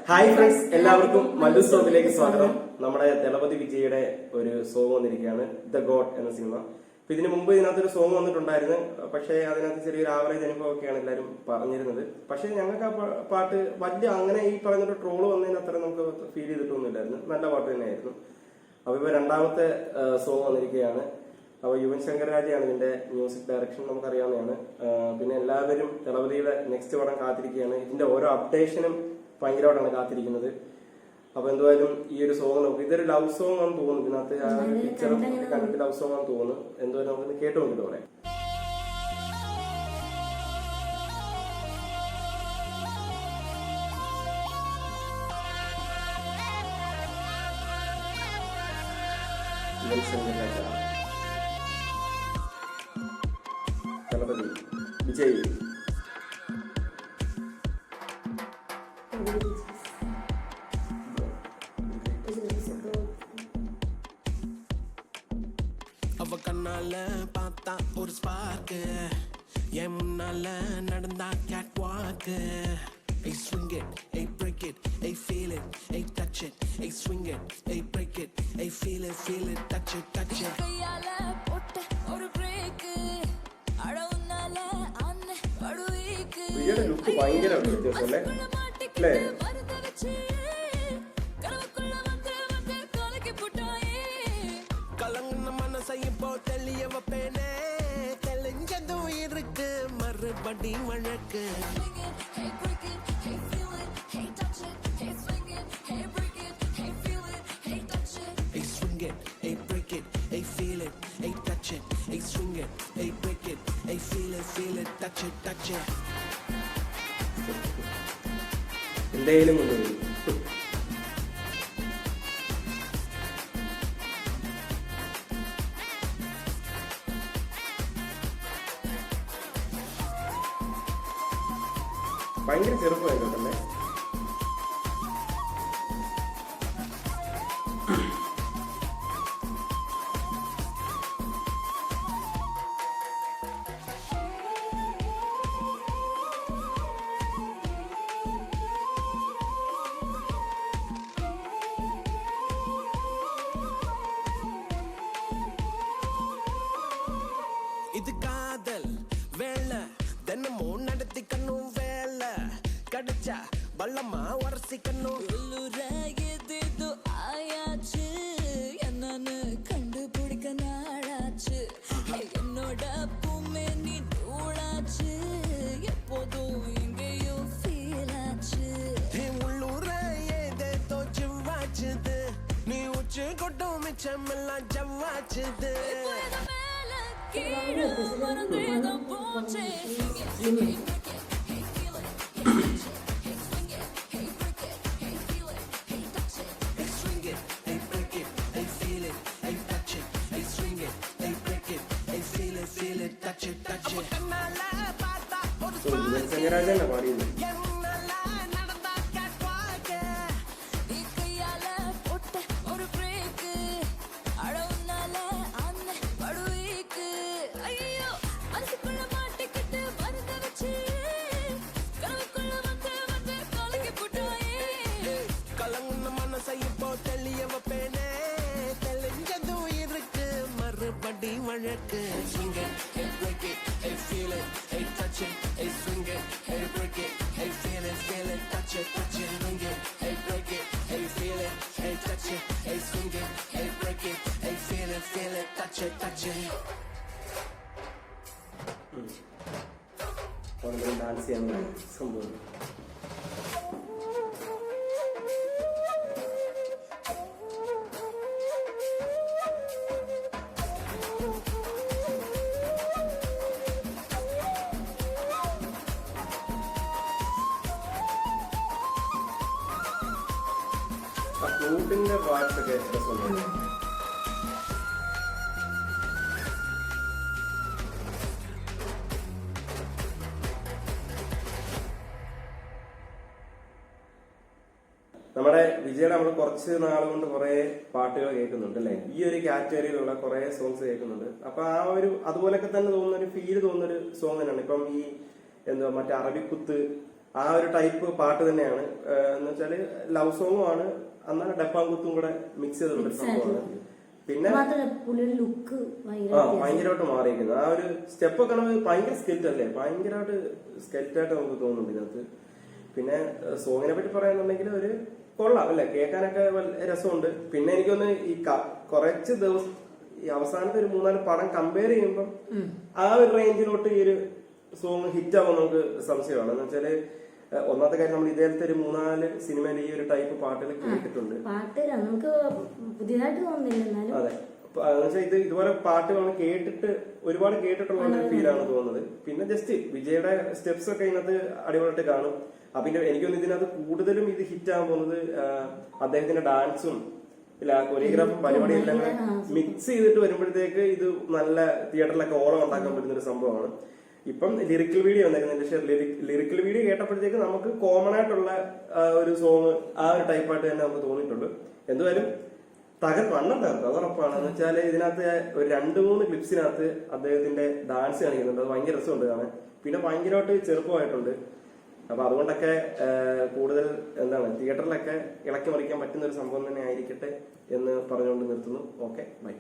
Hi friends, എല്ലാവർക്കും മല്ലു സോങ്ങിലേക്ക് സ്വാഗതം. നമ്മുടെ ദളപതി വിജയുടെ ഒരു സോങ് വന്നിരിക്കുകയാണ്, ദ ഗോഡ് എന്ന സിനിമ. അപ്പൊ ഇതിനു മുമ്പ് ഇതിനകത്തൊരു സോങ് വന്നിട്ടുണ്ടായിരുന്നു. പക്ഷേ അതിനകത്ത് ചെറിയൊരു ആവറേജ് അനുഭവമൊക്കെയാണ് എല്ലാവരും പറഞ്ഞിരുന്നത്. പക്ഷേ ഞങ്ങൾക്ക് ആ പാട്ട് വലിയ അങ്ങനെ ഈ പറഞ്ഞൊരു ട്രോള് വന്നതിന് അത്ര നമുക്ക് ഫീൽ ചെയ്തിട്ടൊന്നുമില്ലായിരുന്നു. നല്ല പാട്ട് തന്നെയായിരുന്നു. അപ്പൊ ഇപ്പൊ രണ്ടാമത്തെ സോങ് വന്നിരിക്കുകയാണ്. അപ്പോൾ യുവൻ ശങ്കർ രാജയാണ് ഇതിന്റെ മ്യൂസിക് ഡയറക്ഷൻ, നമുക്കറിയാവുന്നതാണ്. പിന്നെ എല്ലാവരും ദളപതിയുടെ നെക്സ്റ്റ് പടം കാത്തിരിക്കുകയാണ്. ഇതിന്റെ ഓരോ അപ്ഡേഷനും ഭയങ്കരമായിട്ടാണ് കാത്തിരിക്കുന്നത്. അപ്പൊ എന്തായാലും ഈ ഒരു സോങ് നോക്കും. ഇതൊരു ലവ് സോങ് ആണെന്ന് തോന്നുന്നു. ഇതിനകത്ത് ആ ഒരു പിക്ചറും കണ്ടിട്ട് ലവ് സോങ് ആണെന്ന് തോന്നുന്നു. എന്തായാലും നമുക്കിന്ന് കേട്ടു നോക്കിട്ട് പറയാം. ദളപതി വിജയ് அவ கண்ணால பார்த்தா ஒரு ஸ்பார்க்கு, என் முன்னால நடந்தா கேட் வாக்கு. Hey swing it, hey break it, hey feel it, hey touch it, hey swing it, hey break it, hey feel it, touch it, touch it. கையால போட்ட ஒரு பிரேக் அடவுனால அன்ன படுவேக்கு വിജയുടെ ലുക്ക് ഭയങ്കര വ്യത്യാസമല്ലേ അല്ലേ? மறந்து வச்சு கனவுக்குள்ள வந்து கலக்கி போட்டாயே. கலங்குன மனசை இப்போ தெளிய வைப்பேனே, தெளிஞ்சதும் இருக்கு மறுபடி வழக்கு. Hey break it, hey feel it, hey touch it, hey swing it, hey break it, hey feel it, hey touch it. Hey swing it, hey break it, hey feel it, hey touch it, hey swing it, hey break it, hey feel it, touch it, touch it. എന്തെങ്കിലും കൊണ്ടുവരും. ഭയങ്കര ചെറുപ്പമായിട്ടല്ലേ? இது காதல் வேலை, தினமும் நடத்திக்கணும் வேலை, கிடைச்சா பள்ளமா உரசிக்கணும். உள்ளுராயதேதோ ஆயாச்சு, என்னன்னு கண்டுபிடிக்க நாளாச்சு. என்னோட பூமே நீ நூலாச்சு, எப்போதும் எங்கேயோ ஃபீல் ஆச்சு. உள்ளூர ஏதேதோ ஜிவ்வாச்சுது, நீ உச்சி கொட்டும் மிச்சமெல்லாம் ஜவ்வாச்சுது. கீழே மறந்தேதான் போச்சே. യുവൻ ശങ്കർ രാജയാണ് പാടിയത്. கலங்குன மனசை இப்போ தெளிய வைப்பேனே, தெளிஞ்சதும் இருக்கு மறுபடி வழக்கு. Swing it, hey break it, hey feel it, hey touch it, hey swing it, hey break it, hey feel it, touch it, touch it. Swing it, hey break it, hey feel it, hey touch it, hey swing it, hey break it, hey feel it, touch it, touch it. Dance ചെയ്യാൻ സംഭവം. ഫ്ലൂട്ടിന്റെ പാട്ടൊക്കെ രസമുണ്ട്. നമ്മുടെ വിജയുടെ നമ്മൾ കുറച്ച് നാൾ കൊണ്ട് കുറെ പാട്ടുകൾ കേൾക്കുന്നുണ്ട് അല്ലെ? ഈ ഒരു കാറ്റഗറിയിലുള്ള കുറെ സോങ്സ് കേൾക്കുന്നുണ്ട്. അപ്പൊ ആ ഒരു അതുപോലൊക്കെ തന്നെ തോന്നുന്ന ഒരു ഫീൽ തോന്നുന്ന ഒരു സോങ് തന്നെയാണ് ഇപ്പം ഈ എന്താ മറ്റേ അറബിക്കുത്ത് ആ ഒരു ടൈപ്പ് പാട്ട് തന്നെയാണ്. എന്ന് വെച്ചാല് ലവ് സോങ്ങും ആണ്, എന്നാലും ഡപ്പാങ്കുത്തും കൂടെ മിക്സ് ചെയ്തിട്ടുള്ള ഒരു സംഭവമാണ്. പിന്നെ ലുക്ക് ഭയങ്കരമായിട്ട് മാറിയിരിക്കുന്നത് ആ ഒരു സ്റ്റെപ്പ് ഒക്കെ ആണെങ്കിൽ ഭയങ്കര സ്കെൽറ്റ് അല്ലേ, ഭയങ്കരമായിട്ട് സ്കെൽറ്റായിട്ട് നമുക്ക് തോന്നുന്നുണ്ട് ഇതിനകത്ത്. പിന്നെ സോങ്ങിനെ പറ്റി പറയാന്നുണ്ടെങ്കിൽ ഒരു കൊള്ളാം അല്ലെ, കേൾക്കാനൊക്കെ രസമുണ്ട്. പിന്നെ എനിക്കൊന്ന് ഈ കുറച്ച് ദിവസം ഈ അവസാനത്തെ ഒരു 3-4 പടം കമ്പയർ ചെയ്യുമ്പോൾ ആ ഒരു റേഞ്ചിലോട്ട് ഈ ഒരു സോങ് ഹിറ്റ് ആവാൻ നമുക്ക് സംശയമാണ്. എന്ന് വെച്ചാല് ഒന്നാമത്തെ കാര്യം, നമ്മൾ ഇതേലത്തെ ഒരു 3-4 സിനിമയിൽ ഈ ഒരു ടൈപ്പ് പാട്ടുകൾ കേട്ടിട്ടുണ്ട്. പാട്ട് നമുക്ക് പുതിയതായിട്ട് തോന്നുന്നില്ല. അതെ, എന്നുവെച്ചാൽ ഇതുപോലെ പാട്ടുകൾ കേട്ടിട്ട് ഒരുപാട് കേട്ടിട്ടുള്ള ഒരു ഫീലാണ് തോന്നുന്നത്. പിന്നെ ജസ്റ്റ് വിജയുടെ സ്റ്റെപ്സ് ഒക്കെ ഇതിനകത്ത് അടിപൊളിയായിട്ട് കാണും. പിന്നെ എനിക്കൊന്ന് ഇതിനകത്ത് കൂടുതലും ഇത് ഹിറ്റ് ആകാൻ പോകുന്നത് അദ്ദേഹത്തിന്റെ ഡാൻസും കൊറിയോഗ്രാഫും പരിപാടിയും എല്ലാം കൂടെ മിക്സ് ചെയ്തിട്ട് വരുമ്പോഴത്തേക്ക് ഇത് നല്ല തിയേറ്ററിലൊക്കെ ഓളം ഉണ്ടാക്കാൻ പറ്റുന്ന ഒരു സംഭവമാണ്. ഇപ്പം ലിറിക്കൽ വീഡിയോ വന്നിരുന്നത്, പക്ഷെ ലിറിക്കൽ വീഡിയോ കേട്ടപ്പോഴത്തേക്ക് നമുക്ക് കോമൺ ആയിട്ടുള്ള ഒരു സോങ് ആ ഒരു ടൈപ്പായിട്ട് തന്നെ നമുക്ക് തോന്നിയിട്ടുണ്ട്. എന്തായാലും വണ്ണം തകർക്കും, അത് ഉറപ്പാണ്. എന്ന് വെച്ചാൽ ഇതിനകത്ത് ഒരു 2-3 ക്ലിപ്സിനകത്ത് അദ്ദേഹത്തിന്റെ ഡാൻസ് കാണിക്കുന്നുണ്ട്, അത് ഭയങ്കര രസമുണ്ട് കാണാൻ. പിന്നെ ഭയങ്കരമായിട്ട് ചെറുപ്പമായിട്ടുണ്ട്. അപ്പൊ അതുകൊണ്ടൊക്കെ കൂടുതൽ തിയേറ്ററിലൊക്കെ ഇളക്കി മറിക്കാൻ പറ്റുന്ന ഒരു സംഭവം തന്നെ ആയിരിക്കട്ടെ എന്ന് പറഞ്ഞുകൊണ്ട് നിർത്തുന്നു. Okay, by.